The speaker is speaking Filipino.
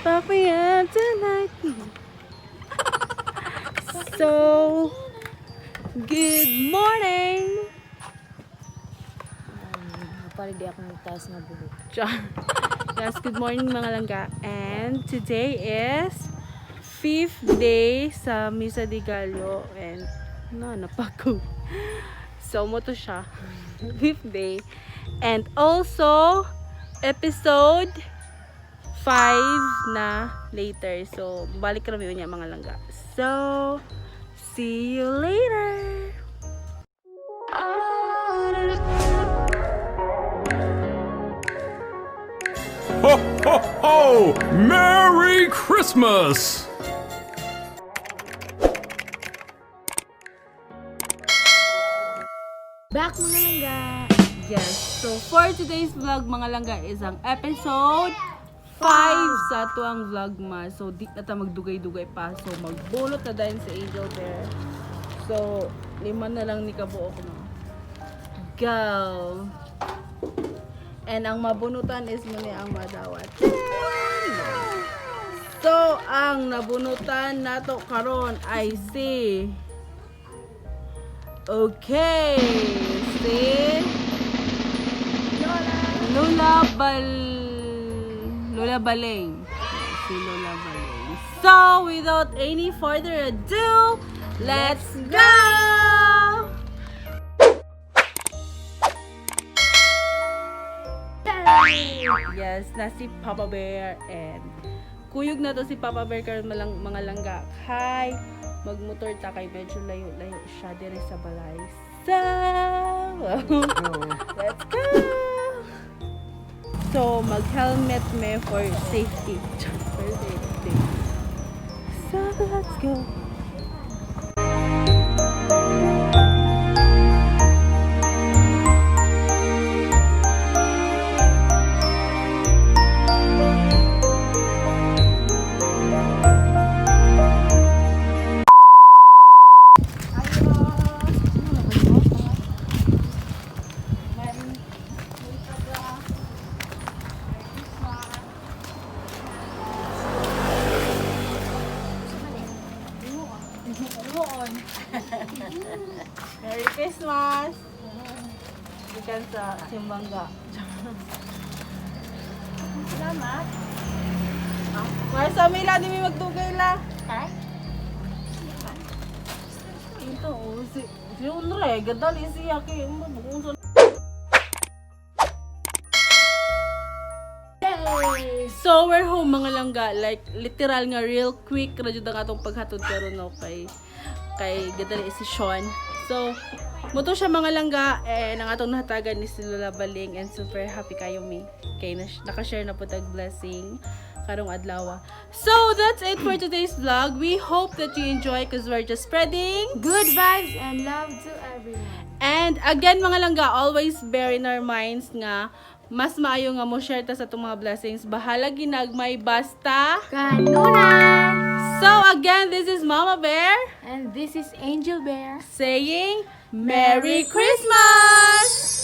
Papaya tonight. So, good morning. Napali di ako ng taas na buhok. Yes, good morning mga langga. And today is 5th day sa Misa de Gallo. And napako. So, mo to siya. 5th day. And also, episode 5 na later. So, balik kami niya mga langga. So, see you later! Ho, ho, ho! Merry Christmas! Back mga langga! Yes. So, for today's vlog, mga langga, is ang episode 5 sa tuang vlog ma. So, di na ta magdugay-dugay pa. So, magbulot na dahil sa Angel Bear. So, 5 na lang ni kabuo ko na. Go! And ang mabunutan is muna ang madawat. So, ang nabunutan nato karon ay si... Okay, si Lola Baleng. Si Lola Baleng. So, without any further ado, let's go! Yes, na si Papa Bear and kuyog na to si Papa Bear karon mga langga. Hi! Magmotor ta kay medyo layo-layo siya dire sa balay. So, let's go! So, mag-helmet me for safety. For safety. So, let's go! Merry Christmas! Ikan sa Simbangga. Salamat! Marsa, may di may magdugay la. Ay? Ito, si Unre, gadali siya kay So, we're home mga langga. Like, literal nga, real quick. Radyo na nga itong paghatod karon no, kay gadali si Sean. So, muto siya mga langga. And ang atong nahatagan ni si Lola Baling. And super happy kayo mi. Kay nakashare na po tag blessing karong adlaw. So, that's it for today's vlog. We hope that you enjoy because we're just spreading Good vibes and love to everyone. And again mga langga, always bear in our minds nga mas maayo nga mo share ta sa itong mga blessings. Bahala ginagmay basta. Kanunan! So again, this is Mama Bear And this is Angel Bear. saying Merry Christmas!